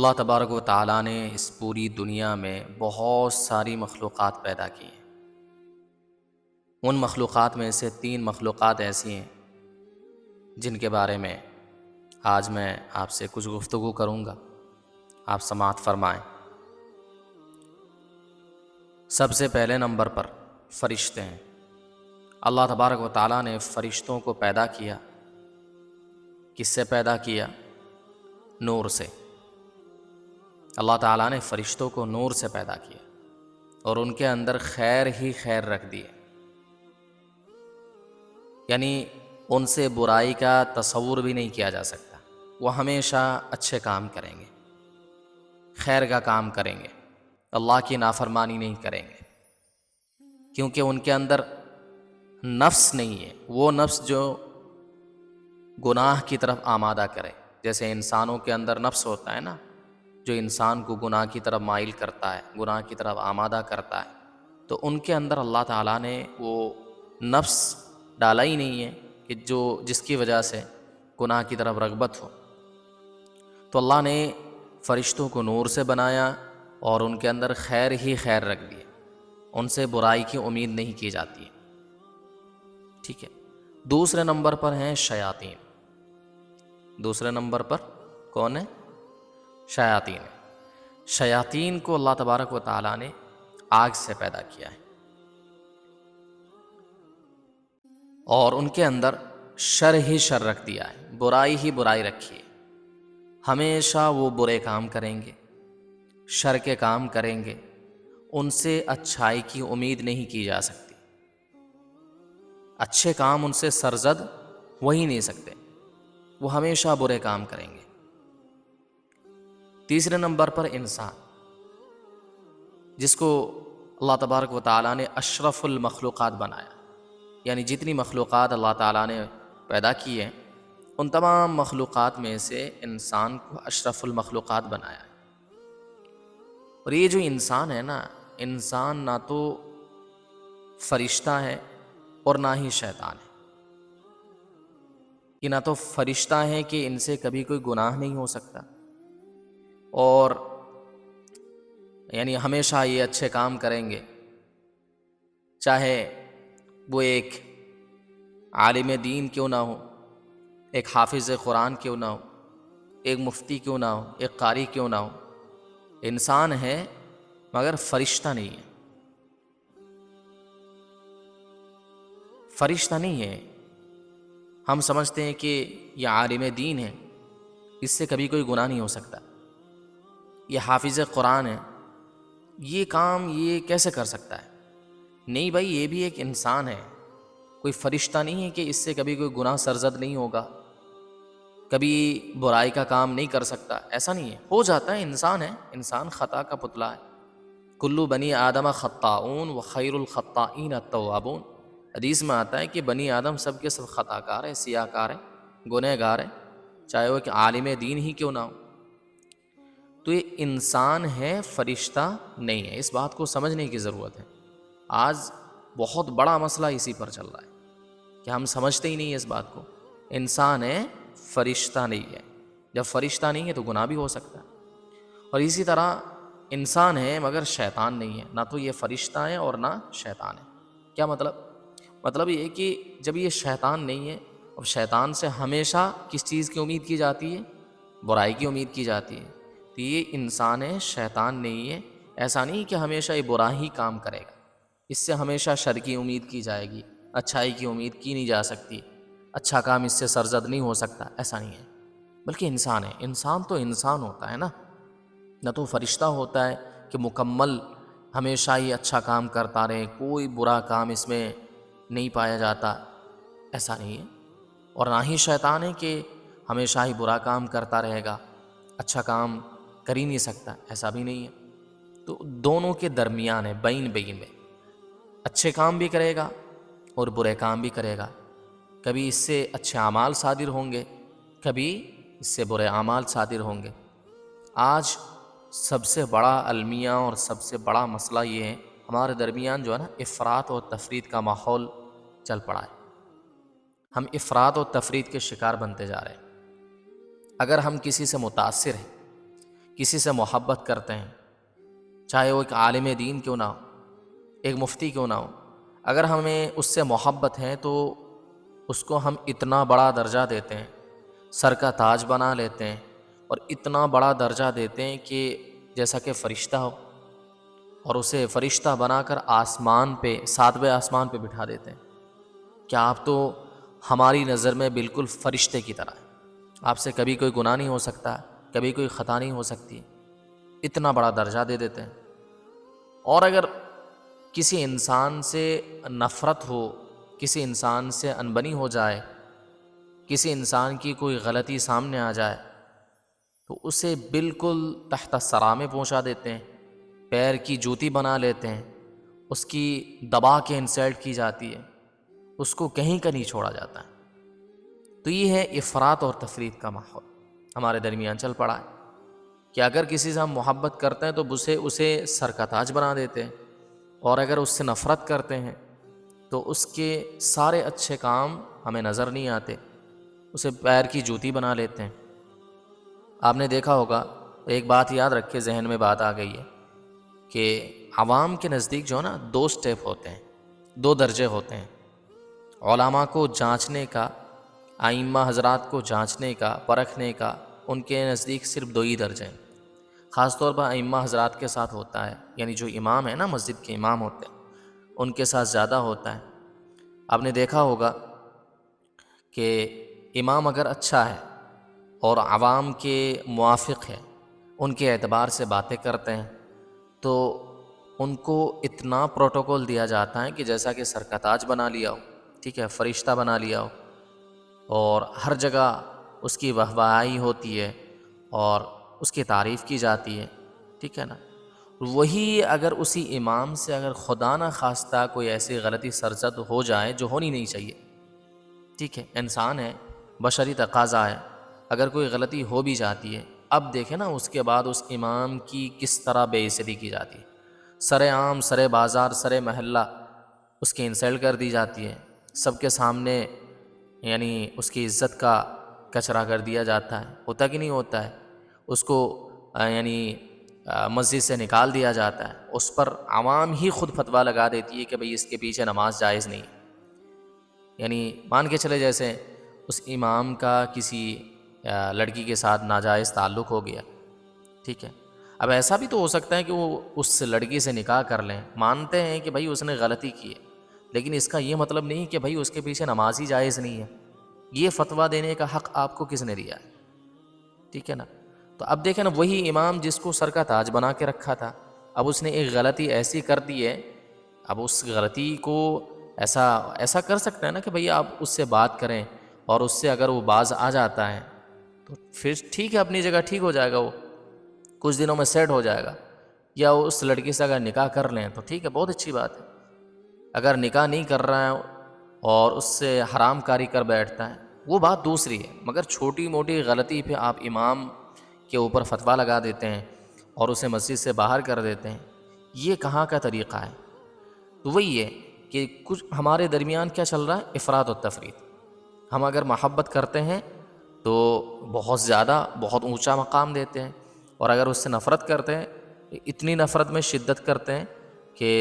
اللہ تبارک و تعالیٰ نے اس پوری دنیا میں بہت ساری مخلوقات پیدا کی ہیں۔ ان مخلوقات میں سے 3 مخلوقات ایسی ہیں جن کے بارے میں آج میں آپ سے کچھ گفتگو کروں گا، آپ سماعت فرمائیں۔ سب سے پہلے نمبر پر فرشتے ہیں۔ اللہ تبارک و تعالیٰ نے فرشتوں کو پیدا کیا۔ کس سے پیدا کیا؟ نور سے۔ اللہ تعالیٰ نے فرشتوں کو نور سے پیدا کیا اور ان کے اندر خیر ہی خیر رکھ دیے، یعنی ان سے برائی کا تصور بھی نہیں کیا جا سکتا۔ وہ ہمیشہ اچھے کام کریں گے، خیر کا کام کریں گے، اللہ کی نافرمانی نہیں کریں گے، کیونکہ ان کے اندر نفس نہیں ہے، وہ نفس جو گناہ کی طرف آمادہ کرے۔ جیسے انسانوں کے اندر نفس ہوتا ہے نا، جو انسان کو گناہ کی طرف مائل کرتا ہے، گناہ کی طرف آمادہ کرتا ہے، تو ان کے اندر اللہ تعالیٰ نے وہ نفس ڈالا ہی نہیں ہے کہ جس کی وجہ سے گناہ کی طرف رغبت ہو۔ تو اللہ نے فرشتوں کو نور سے بنایا اور ان کے اندر خیر ہی خیر رکھ دیے، ان سے برائی کی امید نہیں کی جاتی ہے۔ ٹھیک ہے، دوسرے نمبر پر ہیں شیاطین۔ دوسرے نمبر پر کون ہے؟ شیاطین۔ شیاطین کو اللہ تبارک و تعالیٰ نے آگ سے پیدا کیا ہے اور ان کے اندر شر ہی شر رکھ دیا ہے، برائی ہی برائی رکھی ہے۔ ہمیشہ وہ برے کام کریں گے، شر کے کام کریں گے، ان سے اچھائی کی امید نہیں کی جا سکتی۔ اچھے کام ان سے سرزد ہو ہی نہیں سکتے، وہ ہمیشہ برے کام کریں گے۔ تیسرے نمبر پر انسان، جس کو اللہ تبارک و تعالیٰ نے اشرف المخلوقات بنایا، یعنی جتنی مخلوقات اللہ تعالیٰ نے پیدا کی ہیں ان تمام مخلوقات میں سے انسان کو اشرف المخلوقات بنایا۔ اور یہ جو انسان ہے نا، انسان نہ تو فرشتہ ہے اور نہ ہی شیطان ہے۔ یہ نہ تو فرشتہ ہے کہ ان سے کبھی کوئی گناہ نہیں ہو سکتا، اور یعنی ہمیشہ یہ اچھے کام کریں گے، چاہے وہ ایک عالم دین کیوں نہ ہو، ایک حافظ قرآن کیوں نہ ہو، ایک مفتی کیوں نہ ہو، ایک قاری کیوں نہ ہو۔ انسان ہے مگر فرشتہ نہیں ہے، فرشتہ نہیں ہے۔ ہم سمجھتے ہیں کہ یہ عالم دین ہے، اس سے کبھی کوئی گناہ نہیں ہو سکتا، یہ حافظ قرآن ہے، یہ کام یہ کیسے کر سکتا ہے؟ نہیں بھائی، یہ بھی ایک انسان ہے، کوئی فرشتہ نہیں ہے کہ اس سے کبھی کوئی گناہ سرزد نہیں ہوگا، کبھی برائی کا کام نہیں کر سکتا، ایسا نہیں ہے، ہو جاتا ہے، انسان ہے، انسان خطا کا پتلا ہے۔ کلو بنی آدم خطاؤن وخیر الخطائین التوابون۔ حدیث میں آتا ہے کہ بنی آدم سب کے سب خطا کار ہیں، سیاہ کار ہیں، گنہ گار ہیں، چاہے وہ کہ عالم دین ہی کیوں نہ ہو۔ تو یہ انسان ہے، فرشتہ نہیں ہے، اس بات کو سمجھنے کی ضرورت ہے۔ آج بہت بڑا مسئلہ اسی پر چل رہا ہے کہ ہم سمجھتے ہی نہیں اس بات کو۔ انسان ہے، فرشتہ نہیں ہے۔ جب فرشتہ نہیں ہے تو گناہ بھی ہو سکتا ہے، اور اسی طرح انسان ہے مگر شیطان نہیں ہے، نہ تو یہ فرشتہ ہے اور نہ شیطان ہے۔ کیا مطلب؟ مطلب یہ کہ جب یہ شیطان نہیں ہے، اب شیطان سے ہمیشہ کس چیز کی امید کی جاتی ہے؟ برائی کی امید کی جاتی ہے۔ تو یہ انسان ہے، شیطان نہیں ہے۔ ایسا نہیں کہ ہمیشہ یہ برا ہی کام کرے گا، اس سے ہمیشہ شر کی امید کی جائے گی، اچھائی کی امید کی نہیں جا سکتی، اچھا کام اس سے سرزد نہیں ہو سکتا، ایسا نہیں ہے۔ بلکہ انسان ہے، انسان تو انسان ہوتا ہے نا، نہ تو فرشتہ ہوتا ہے کہ مکمل ہمیشہ ہی اچھا کام کرتا رہے، کوئی برا کام اس میں نہیں پایا جاتا، ایسا نہیں ہے۔ اور نہ ہی شیطان ہے کہ ہمیشہ ہی برا کام کرتا رہے گا، اچھا کام کر ہی نہیں سکتا، ایسا بھی نہیں ہے۔ تو دونوں کے درمیان ہے، بین بین میں، اچھے کام بھی کرے گا اور برے کام بھی کرے گا۔ کبھی اس سے اچھے اعمال صادر ہوں گے، کبھی اس سے برے اعمال صادر ہوں گے۔ آج سب سے بڑا المیہ اور سب سے بڑا مسئلہ یہ ہے، ہمارے درمیان جو ہے نا افراط اور تفریط کا ماحول چل پڑا ہے۔ ہم افراط اور تفریط کے شکار بنتے جا رہے ہیں۔ اگر ہم کسی سے متاثر ہیں، کسی سے محبت کرتے ہیں، چاہے وہ ایک عالم دین کیوں نہ ہو، ایک مفتی کیوں نہ ہو، اگر ہمیں اس سے محبت ہے تو اس کو ہم اتنا بڑا درجہ دیتے ہیں، سر کا تاج بنا لیتے ہیں، اور اتنا بڑا درجہ دیتے ہیں کہ جیسا کہ فرشتہ ہو، اور اسے فرشتہ بنا کر آسمان پہ، 7ویں آسمان پہ بٹھا دیتے ہیں کہ آپ تو ہماری نظر میں بالکل فرشتے کی طرح ہیں، آپ سے کبھی کوئی گناہ نہیں ہو سکتا، کبھی کوئی خطا نہیں ہو سکتی، اتنا بڑا درجہ دے دیتے ہیں۔ اور اگر کسی انسان سے نفرت ہو، کسی انسان سے انبنی ہو جائے، کسی انسان کی کوئی غلطی سامنے آ جائے تو اسے بالکل تحت الثری میں پہنچا دیتے ہیں، پیر کی جوتی بنا لیتے ہیں، اس کی دبا کے انسلٹ کی جاتی ہے، اس کو کہیں کا نہیں چھوڑا جاتا ہے۔ تو یہ ہے افراط اور تفریط کا ماحول ہمارے درمیان چل پڑا ہے کہ اگر کسی سے ہم محبت کرتے ہیں تو اسے سر کا تاج بنا دیتے ہیں، اور اگر اس سے نفرت کرتے ہیں تو اس کے سارے اچھے کام ہمیں نظر نہیں آتے، اسے پیر کی جوتی بنا لیتے ہیں۔ آپ نے دیکھا ہوگا، ایک بات یاد رکھے، ذہن میں بات آ گئی ہے کہ عوام کے نزدیک جو ہے نا 2 سٹیپ ہوتے ہیں، 2 درجے ہوتے ہیں، علماء کو جانچنے کا، ائمہ حضرات کو جانچنے کا، پرکھنے کا، ان کے نزدیک صرف 2 ہی درجے ہیں، خاص طور پر ائمہ حضرات کے ساتھ ہوتا ہے، یعنی جو امام ہے نا، مسجد کے امام ہوتے ہیں، ان کے ساتھ زیادہ ہوتا ہے۔ آپ نے دیکھا ہوگا کہ امام اگر اچھا ہے اور عوام کے موافق ہے، ان کے اعتبار سے باتیں کرتے ہیں، تو ان کو اتنا پروٹوکول دیا جاتا ہے کہ جیسا کہ سر کا تاج بنا لیا ہو، ٹھیک ہے، فرشتہ بنا لیا ہو، اور ہر جگہ اس کی واہواہی ہوتی ہے اور اس کی تعریف کی جاتی ہے، ٹھیک ہے نا۔ وہی اگر اسی امام سے اگر خدا نہ خواستہ کوئی ایسی غلطی سرزد ہو جائے جو ہونی نہیں چاہیے، ٹھیک ہے، انسان ہے، بشری تقاضا ہے، اگر کوئی غلطی ہو بھی جاتی ہے، اب دیکھیں نا اس کے بعد اس امام کی کس طرح بے عزتی کی جاتی ہے، سر عام، سر بازار، سر محلہ اس کی انسلٹ کر دی جاتی ہے، سب کے سامنے، یعنی اس کی عزت کا کچرا کر دیا جاتا ہے، ہوتا کہ نہیں ہوتا ہے، اس کو یعنی مسجد سے نکال دیا جاتا ہے، اس پر عوام ہی خود فتویٰ لگا دیتی ہے کہ بھئی اس کے پیچھے نماز جائز نہیں، یعنی مان کے چلے جیسے اس امام کا کسی لڑکی کے ساتھ ناجائز تعلق ہو گیا، ٹھیک ہے، اب ایسا بھی تو ہو سکتا ہے کہ وہ اس لڑکی سے نکاح کر لیں، مانتے ہیں کہ بھئی اس نے غلطی کی ہے، لیکن اس کا یہ مطلب نہیں کہ بھئی اس کے پیچھے نماز ہی جائز نہیں ہے، یہ فتویٰ دینے کا حق آپ کو کس نے دیا ہے، ٹھیک ہے نا۔ تو اب دیکھیں نا، وہی امام جس کو سر کا تاج بنا کے رکھا تھا، اب اس نے ایک غلطی ایسی کر دی ہے، اب اس غلطی کو ایسا کر سکتا ہے نا کہ بھئی آپ اس سے بات کریں، اور اس سے اگر وہ باز آ جاتا ہے تو پھر ٹھیک ہے، اپنی جگہ ٹھیک ہو جائے گا، وہ کچھ دنوں میں سیٹ ہو جائے گا، یا وہ اس لڑکی سے اگر نکاح کر لیں تو ٹھیک ہے، بہت اچھی بات ہے۔ اگر نکاح نہیں کر رہا ہے اور اس سے حرام کاری کر بیٹھتا ہے، وہ بات دوسری ہے، مگر چھوٹی موٹی غلطی پہ آپ امام کے اوپر فتویٰ لگا دیتے ہیں اور اسے مسجد سے باہر کر دیتے ہیں، یہ کہاں کا طریقہ ہے؟ تو وہی ہے کہ کچھ ہمارے درمیان کیا چل رہا ہے، افراط و تفریط۔ ہم اگر محبت کرتے ہیں تو بہت زیادہ، بہت اونچا مقام دیتے ہیں، اور اگر اس سے نفرت کرتے ہیں، اتنی نفرت میں شدت کرتے ہیں کہ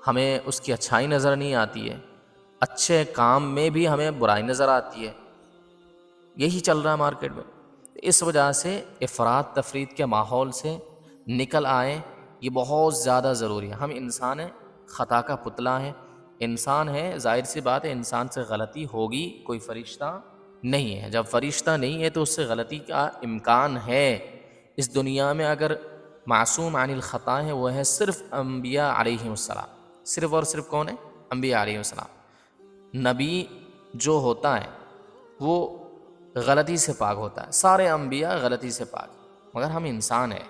ہمیں اس کی اچھائی نظر نہیں آتی ہے، اچھے کام میں بھی ہمیں برائی نظر آتی ہے، یہی چل رہا ہے مارکیٹ میں۔ اس وجہ سے افراط تفریط کے ماحول سے نکل آئیں، یہ بہت زیادہ ضروری ہے۔ ہم انسان ہیں، خطا کا پتلا ہیں، انسان ہے، ظاہر سی بات ہے انسان سے غلطی ہوگی، کوئی فرشتہ نہیں ہے، جب فرشتہ نہیں ہے تو اس سے غلطی کا امکان ہے۔ اس دنیا میں اگر معصوم عن الخطا ہے وہ ہے صرف انبیاء علیہم السلام، صرف اور صرف کون ہے؟ انبیاء علیہم السلام۔ نبی جو ہوتا ہے وہ غلطی سے پاک ہوتا ہے، سارے انبیاء غلطی سے پاک، مگر ہم انسان ہیں،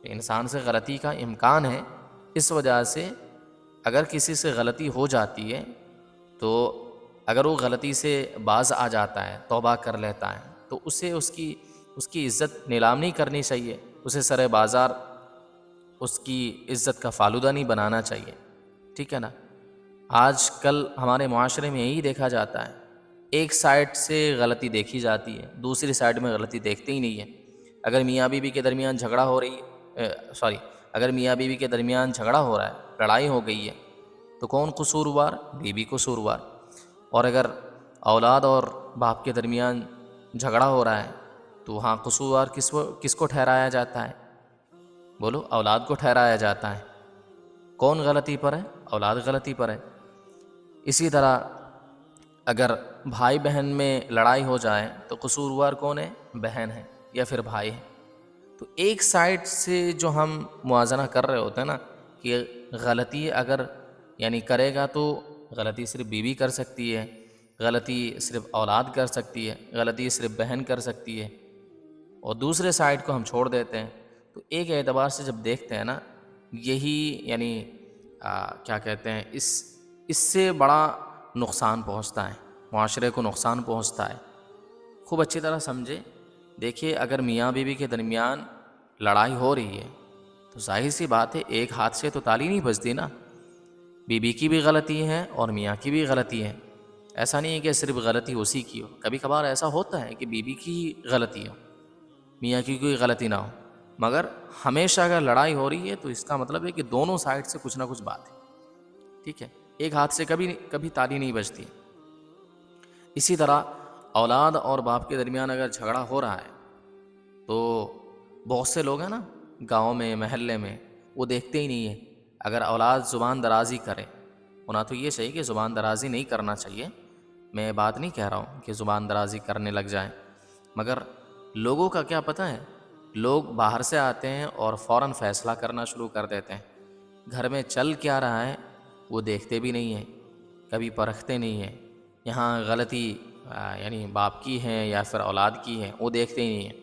انسان سے غلطی کا امکان ہے، اس وجہ سے اگر کسی سے غلطی ہو جاتی ہے تو اگر وہ غلطی سے باز آ جاتا ہے، توبہ کر لیتا ہے، تو اسے اس کی عزت نیلام نہیں کرنی چاہیے، اسے سر بازار اس کی عزت کا فالودہ نہیں بنانا چاہیے، ٹھیک ہے نا۔ آج کل ہمارے معاشرے میں یہی دیکھا جاتا ہے، ایک سائڈ سے غلطی دیکھی جاتی ہے، دوسری سائڈ میں غلطی دیکھتے ہی نہیں ہے، اگر میاں بیوی کے درمیان جھگڑا ہو رہی ہے اگر میاں بیوی کے درمیان جھگڑا ہو رہا ہے، لڑائی ہو گئی ہے، تو کون قصوروار؟ بیوی قصوروار۔ اور اگر اولاد اور باپ کے درمیان جھگڑا ہو رہا ہے تو وہاں قصوروار کس کو ٹھہرایا جاتا ہے؟ بولو، اولاد کو ٹھہرایا جاتا ہے۔ کون غلطی پر ہے؟ اولاد غلطی پر ہے۔ اسی طرح اگر بھائی بہن میں لڑائی ہو جائے تو قصوروار کون ہے؟ بہن ہے یا پھر بھائی ہے۔ تو ایک سائڈ سے جو ہم موازنہ کر رہے ہوتے ہیں نا کہ غلطی اگر کرے گا تو غلطی صرف بیوی کر سکتی ہے، غلطی صرف اولاد کر سکتی ہے، غلطی صرف بہن کر سکتی ہے، اور دوسرے سائڈ کو ہم چھوڑ دیتے ہیں۔ تو ایک اعتبار سے جب دیکھتے ہیں نا، یہی کیا کہتے ہیں، اس سے بڑا نقصان پہنچتا ہے، معاشرے کو نقصان پہنچتا ہے۔ خوب اچھی طرح سمجھے، دیکھیے اگر میاں بیوی کے درمیان لڑائی ہو رہی ہے تو ظاہر سی بات ہے ایک ہاتھ سے تو تالی نہیں بجتی نا، بیوی کی بھی غلطی ہے اور میاں کی بھی غلطی ہے۔ ایسا نہیں ہے کہ صرف غلطی اسی کی ہو، کبھی کبھار ایسا ہوتا ہے کہ بیوی کی غلطی ہو، میاں کی کوئی غلطی نہ ہو، مگر ہمیشہ اگر لڑائی ہو رہی ہے تو اس کا مطلب ہے کہ دونوں سائڈ سے کچھ نہ کچھ بات ہے، ٹھیک ہے، ایک ہاتھ سے کبھی تالی نہیں بجتی۔ اسی طرح اولاد اور باپ کے درمیان اگر جھگڑا ہو رہا ہے تو بہت سے لوگ ہیں نا گاؤں میں، محلے میں، وہ دیکھتے ہی نہیں ہیں۔ اگر اولاد زبان درازی کرے، ہونا تو یہ صحیح کہ زبان درازی نہیں کرنا چاہیے، میں بات نہیں کہہ رہا ہوں کہ زبان درازی کرنے لگ جائیں، مگر لوگوں کا کیا پتہ ہے، لوگ باہر سے آتے ہیں اور فوراً فیصلہ کرنا شروع کر دیتے ہیں، گھر میں چل کیا رہا ہے وہ دیکھتے بھی نہیں ہیں، کبھی پرکھتے نہیں ہیں، یہاں غلطی باپ کی ہے یا پھر اولاد کی ہے وہ دیکھتے ہی نہیں ہیں۔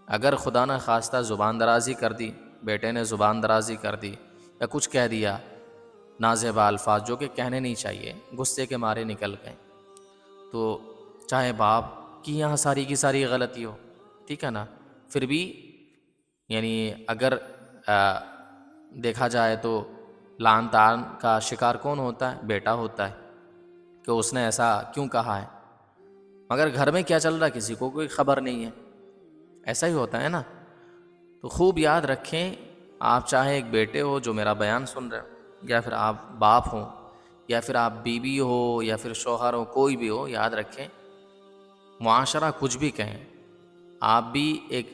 اگر خدا نہ خواستہ زبان درازی کر دی، بیٹے نے زبان درازی کر دی یا کچھ کہہ دیا نازیبا الفاظ جو کہ کہنے نہیں چاہیے، غصے کے مارے نکل گئے، تو چاہے باپ کی یہاں ساری کی ساری غلطی ہو، ٹھیک ہے نا، پھر بھی اگر دیکھا جائے تو لعن طعن کا شکار کون ہوتا ہے؟ بیٹا ہوتا ہے کہ اس نے ایسا کیوں کہا ہے، مگر گھر میں کیا چل رہا ہے کسی کو کوئی خبر نہیں ہے۔ ایسا ہی ہوتا ہے نا۔ تو خوب یاد رکھیں، آپ چاہے ایک بیٹے ہو جو میرا بیان سن رہے ہو، یا پھر آپ باپ ہوں، یا پھر آپ بیوی ہو، یا پھر شوہر ہو، کوئی بھی ہو، یاد رکھیں معاشرہ کچھ بھی کہیں، آپ بھی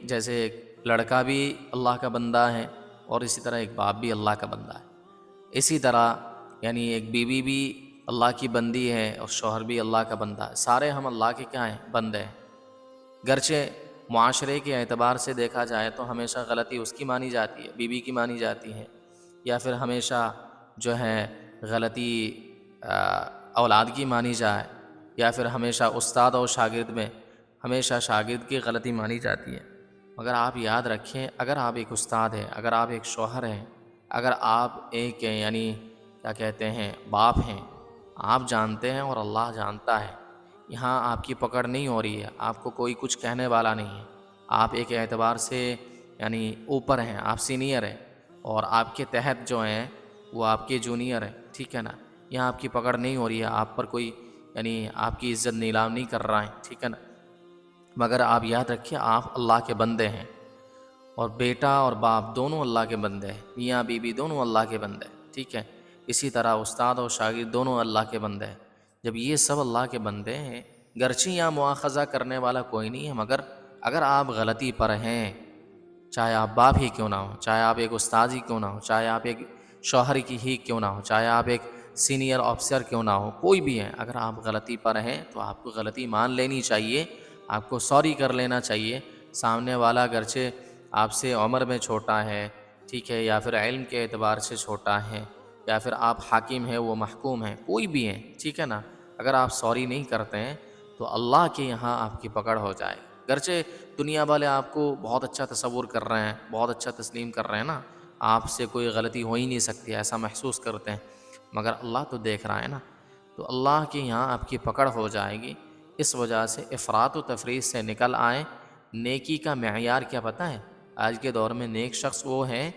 جیسے ایک لڑکا بھی اللہ کا بندہ ہے اور اسی طرح ایک باپ بھی اللہ کا بندہ ہے، اسی طرح ایک بیوی بھی اللہ کی بندی ہے اور شوہر بھی اللہ کا بندہ ہے، سارے ہم اللہ کے کیا ہیں؟ بندے ہیں۔ گرچہ معاشرے کے اعتبار سے دیکھا جائے تو ہمیشہ غلطی اس کی مانی جاتی ہے، بیوی کی مانی جاتی ہے، یا پھر ہمیشہ غلطی اولاد کی مانی جائے، یا پھر ہمیشہ استاد اور شاگرد میں ہمیشہ شاگرد کی غلطی مانی جاتی ہے۔ مگر آپ یاد رکھیں، اگر آپ ایک استاد ہیں، اگر آپ ایک شوہر ہیں، اگر آپ ایک کیا کہتے ہیں باپ ہیں، آپ جانتے ہیں اور اللہ جانتا ہے، یہاں آپ کی پکڑ نہیں ہو رہی ہے، آپ کو کوئی کچھ کہنے والا نہیں ہے، آپ ایک اعتبار سے اوپر ہیں، آپ سینئر ہیں، اور آپ کے تحت جو ہیں وہ آپ کے جونیئر ہیں، ٹھیک ہے نا، یہاں آپ کی پکڑ نہیں ہو رہی ہے، آپ پر کوئی آپ کی عزت نیلام نہیں کر رہا ہے، ٹھیک ہے نا، مگر آپ یاد رکھیں آپ اللہ کے بندے ہیں، اور بیٹا اور باپ دونوں اللہ کے بندے ہیں، میاں بیوی دونوں اللہ کے بندے ہیں، ٹھیک ہے، اسی طرح استاد اور شاگرد دونوں اللہ کے بندے ہیں۔ جب یہ سب اللہ کے بندے ہیں، گرچہ یہاں مواخذہ کرنے والا کوئی نہیں ہے، مگر اگر آپ غلطی پر ہیں، چاہے آپ باپ ہی کیوں نہ ہو، چاہے آپ ایک استاد ہی کیوں نہ ہو، چاہے آپ ایک شوہر کی ہی کیوں نہ ہو، چاہے آپ ایک سینئر آفیسر کیوں نہ ہو، کوئی بھی ہے، اگر آپ غلطی پر ہیں تو آپ کو غلطی مان لینی چاہیے، آپ کو سوری کر لینا چاہیے۔ سامنے والا گرچہ آپ سے عمر میں چھوٹا ہے، ٹھیک ہے، یا پھر علم کے اعتبار سے چھوٹا ہے، یا پھر آپ حاکم ہیں وہ محکوم ہیں، کوئی بھی ہیں، ٹھیک ہے نا، اگر آپ سوری نہیں کرتے ہیں تو اللہ کے یہاں آپ کی پکڑ ہو جائے۔ گرچہ دنیا والے آپ کو بہت اچھا تصور کر رہے ہیں، بہت اچھا تسلیم کر رہے ہیں نا، آپ سے کوئی غلطی ہو ہی نہیں سکتی، ایسا محسوس کرتے ہیں، مگر اللہ تو دیکھ رہا ہے نا، تو اللہ کے یہاں آپ کی پکڑ ہو جائے گی۔ اس وجہ سے افراط و تفریط سے نکل آئیں۔ نیکی کا معیار کیا پتہ ہے؟ آج کے دور میں نیک شخص وہ ہے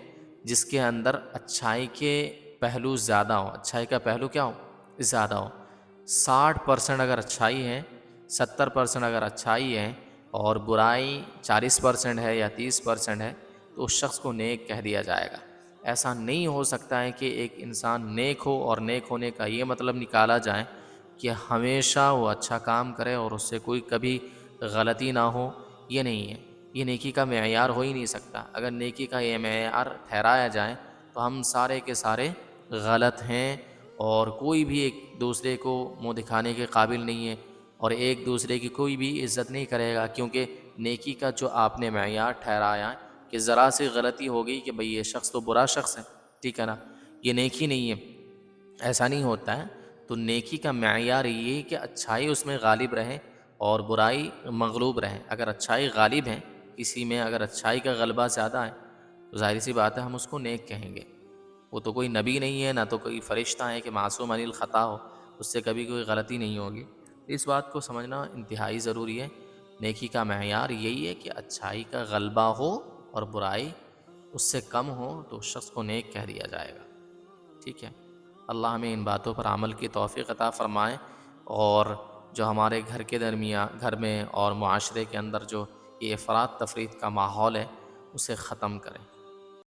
جس کے اندر اچھائی کے پہلو زیادہ ہو، اچھائی کا پہلو کیا ہو؟ زیادہ ہو۔ 60% اگر اچھائی ہے، 70% اگر اچھائی ہے اور برائی 40% ہے یا 30% ہے تو اس شخص کو نیک کہہ دیا جائے گا۔ ایسا نہیں ہو سکتا ہے کہ ایک انسان نیک ہو اور نیک ہونے کا یہ مطلب نکالا جائے کہ ہمیشہ وہ اچھا کام کرے اور اس سے کوئی کبھی غلطی نہ ہو۔ یہ نہیں ہے، یہ نیکی کا معیار ہو ہی نہیں سکتا۔ اگر نیکی کا یہ معیار ٹھہرایا جائے تو ہم سارے کے سارے غلط ہیں، اور کوئی بھی ایک دوسرے کو منہ دکھانے کے قابل نہیں ہے، اور ایک دوسرے کی کوئی بھی عزت نہیں کرے گا، کیونکہ نیکی کا جو آپ نے معیار ٹھہرایا ہے کہ ذرا سی غلطی ہو گئی کہ بھئی یہ شخص تو برا شخص ہے، ٹھیک ہے نا، یہ نیکی نہیں ہے، ایسا نہیں ہوتا ہے۔ تو نیکی کا معیار یہ کہ اچھائی اس میں غالب رہے اور برائی مغلوب رہے۔ اگر اچھائی غالب ہے کسی میں، اگر اچھائی کا غلبہ زیادہ ہے تو ظاہر سی بات ہے ہم اس کو نیک کہیں گے۔ وہ تو کوئی نبی نہیں ہے، نہ تو کوئی فرشتہ ہے کہ معصوم عن الخطا ہو، اس سے کبھی کوئی غلطی نہیں ہوگی۔ اس بات کو سمجھنا انتہائی ضروری ہے۔ نیکی کا معیار یہی ہے کہ اچھائی کا غلبہ ہو اور برائی اس سے کم ہو تو اس شخص کو نیک کہہ دیا جائے گا، ٹھیک ہے۔ اللہ ہمیں ان باتوں پر عمل کی توفیق عطا فرمائے، اور جو ہمارے گھر کے درمیان، گھر میں اور معاشرے کے اندر جو یہ افراط تفریط کا ماحول ہے اسے ختم کریں۔